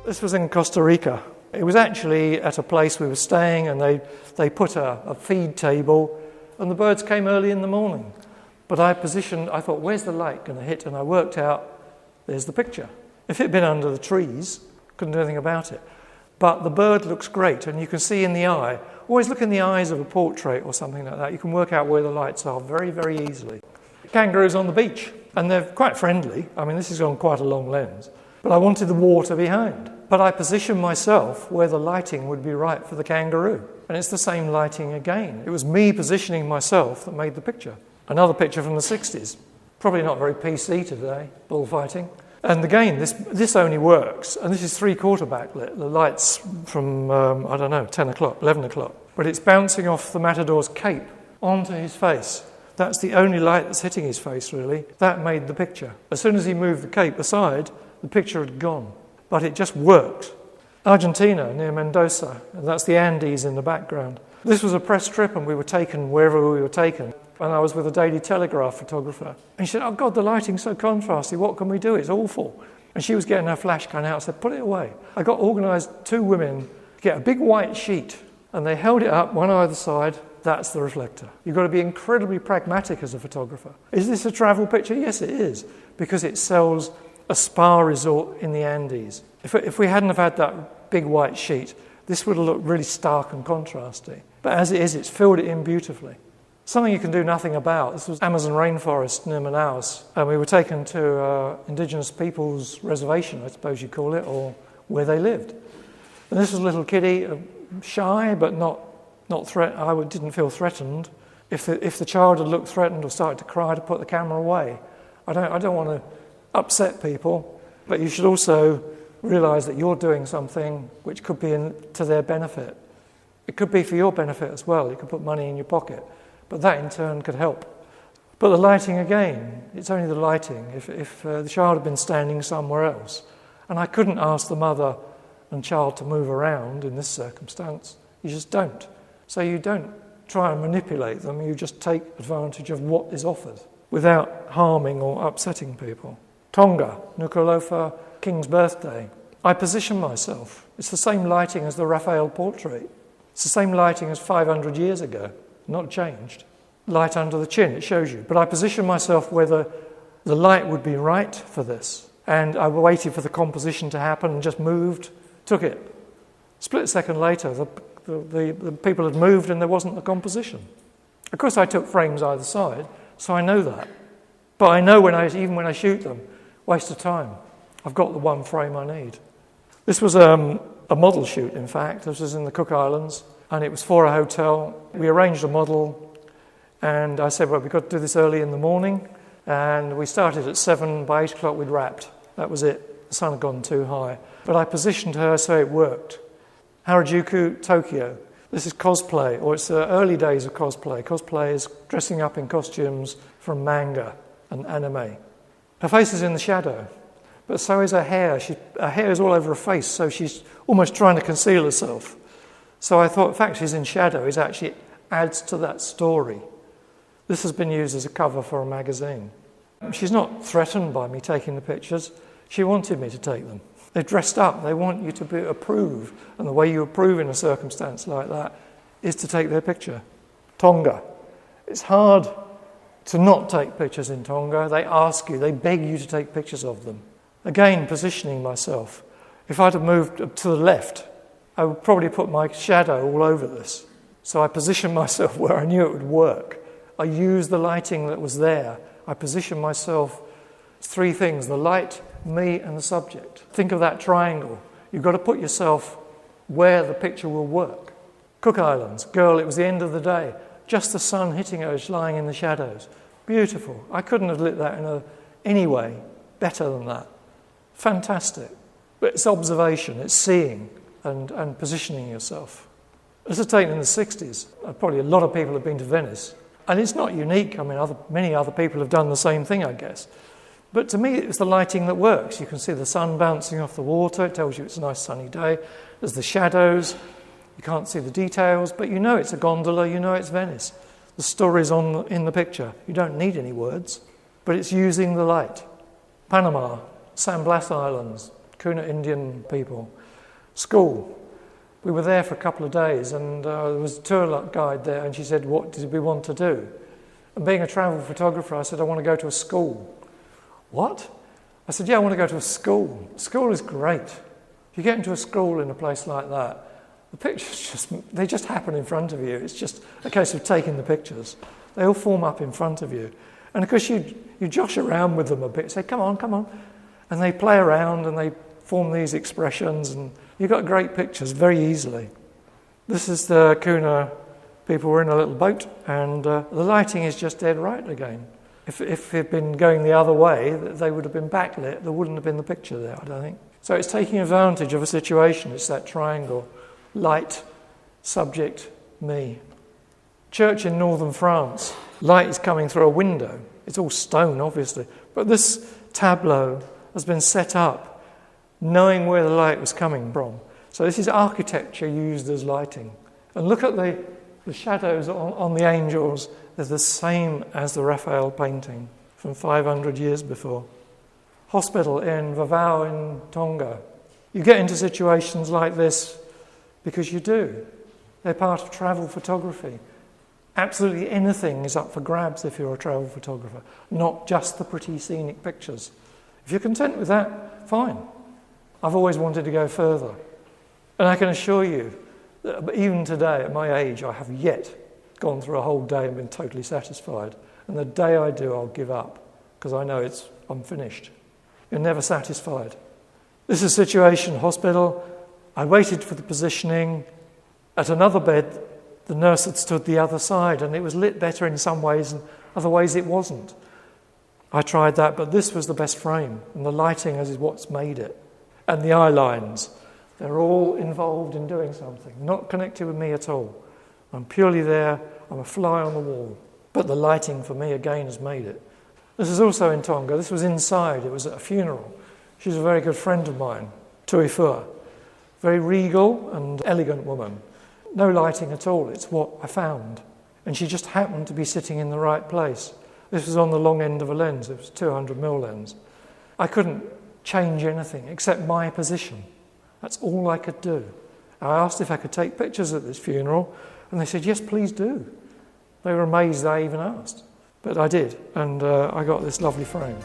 This was in Costa Rica. It was actually at a place we were staying, and they put a feed table, and the birds came early in the morning. But I thought, where's the light going to hit? And I worked out, there's the picture. If it had been under the trees, couldn't do anything about it. But the bird looks great, and you can see in the eye. Always look in the eyes of a portrait or something like that. You can work out where the lights are very, very easily. Kangaroos on the beach, and they're quite friendly. I mean, this is on quite a long lens. But I wanted the water behind. But I positioned myself where the lighting would be right for the kangaroo. And it's the same lighting again. It was me positioning myself that made the picture. Another picture from the 60s. Probably not very PC today, bullfighting. And again, this only works. And this is 3/4 backlit. The light's from, 10 o'clock, 11 o'clock. But it's bouncing off the matador's cape onto his face. That's the only light that's hitting his face, really. That made the picture. As soon as he moved the cape aside, the picture had gone. But it just worked. Argentina, near Mendoza, and that's the Andes in the background. This was a press trip, and we were taken wherever we were taken. And I was with a Daily Telegraph photographer. And she said, oh, God, the lighting's so contrasty. What can we do? It's awful. And she was getting her flash gun out. I said, put it away. I got organised 2 women to get a big white sheet, and they held it up, one either side. That's the reflector. You've got to be incredibly pragmatic as a photographer. Is this a travel picture? Yes, it is, because it sells a spa resort in the Andes. If we hadn't have had that big white sheet, this would have looked really stark and contrasty. But as it is, it's filled it in beautifully. Something you can do nothing about. This was Amazon rainforest near Manaus, and we were taken to indigenous people's reservation, I suppose you'd call it, or where they lived. And this was a little kiddie, shy but not threatened. I didn't feel threatened. If the child had looked threatened or started to cry, to put the camera away. I don't want to upset people, but you should also realise that you're doing something which could be to their benefit. It could be for your benefit as well. You could put money in your pocket, but that in turn could help. But the lighting again, it's only the lighting. If the child had been standing somewhere else, and I couldn't ask the mother and child to move around in this circumstance, you just don't. So you don't try and manipulate them, you just take advantage of what is offered without harming or upsetting people. Tonga, Nuku'alofa, King's birthday. I position myself. It's the same lighting as the Raphael portrait. It's the same lighting as 500 years ago, not changed. Light under the chin, it shows you. But I position myself where the light would be right for this. And I waited for the composition to happen and just moved, took it. Split second later, the people had moved and there wasn't the composition. Of course, I took frames either side, so I know that. But I know even when I shoot them, waste of time. I've got the one frame I need. This was a model shoot, in fact. This was in the Cook Islands, and it was for a hotel. We arranged a model, and I said, well, we've got to do this early in the morning. And we started at 7. By 8 o'clock, we'd wrapped. That was it. The sun had gone too high. But I positioned her so it worked. Harajuku, Tokyo. This is cosplay, or it's the early days of cosplay. Cosplay is dressing up in costumes from manga and anime. Her face is in the shadow, but so is her hair. Her hair is all over her face, so she's almost trying to conceal herself. So I thought, the fact she's in shadow is actually adds to that story. This has been used as a cover for a magazine. She's not threatened by me taking the pictures. She wanted me to take them. They're dressed up. They want you to approve, and the way you approve in a circumstance like that is to take their picture. Tonga. It's hard to not take pictures in Tonga. They ask you, they beg you to take pictures of them. Again, positioning myself. If I'd have moved to the left, I would probably put my shadow all over this. So I positioned myself where I knew it would work. I used the lighting that was there. I positioned myself, 3 things, the light, me and the subject. Think of that triangle. You've got to put yourself where the picture will work. Cook Islands, girl, it was the end of the day. Just the sun hitting her, she's lying in the shadows. Beautiful. I couldn't have lit that in any way better than that. Fantastic. But it's observation, it's seeing and positioning yourself. This was taken in the 60s. Probably a lot of people have been to Venice. And it's not unique. I mean, many other people have done the same thing, I guess. But to me, it's the lighting that works. You can see the sun bouncing off the water. It tells you it's a nice sunny day. There's the shadows. You can't see the details, but you know it's a gondola. You know it's Venice. The story's in the picture. You don't need any words, but it's using the light. Panama, San Blas Islands, Kuna Indian people. School. We were there for a couple of days, and there was a tour guide there, and she said, what did we want to do? And being a travel photographer, I said, I want to go to a school. What? I said, yeah, I want to go to a school. School is great. If you get into a school in a place like that, the pictures they just happen in front of you. It's just a case of taking the pictures. They all form up in front of you. And of course, you josh around with them a bit, say, come on, come on. And they play around and they form these expressions, and you got great pictures very easily. This is the Kuna people were in a little boat, and the lighting is just dead right again. If it had been going the other way, they would have been backlit. There wouldn't have been the picture there, I don't think. So it's taking advantage of a situation. It's that triangle. Light, subject, me. Church in northern France. Light is coming through a window. It's all stone, obviously. But this tableau has been set up knowing where the light was coming from. So this is architecture used as lighting. And look at the shadows on the angels. They're the same as the Raphael painting from 500 years before. Hospital in Vavau in Tonga. You get into situations like this because you do. They're part of travel photography. Absolutely anything is up for grabs if you're a travel photographer, not just the pretty scenic pictures. If you're content with that, fine. I've always wanted to go further. And I can assure you that even today, at my age, I have yet gone through a whole day and been totally satisfied. And the day I do, I'll give up, because I know I'm finished. You're never satisfied. This is a situation, hospital. I waited for the positioning. At another bed, the nurse had stood the other side, and it was lit better in some ways, and other ways it wasn't. I tried that, but this was the best frame, and the lighting is what's made it. And the eye lines, they're all involved in doing something, not connected with me at all. I'm purely there, I'm a fly on the wall. But the lighting for me, again, has made it. This is also in Tonga. This was inside. It was at a funeral. She's a very good friend of mine, Tuifua. Very regal and elegant woman. No lighting at all. It's what I found. And she just happened to be sitting in the right place. This was on the long end of a lens. It was a 200mm lens. I couldn't change anything except my position. That's all I could do. I asked if I could take pictures at this funeral, and they said, yes, please do. They were amazed I even asked. But I did, and I got this lovely frame.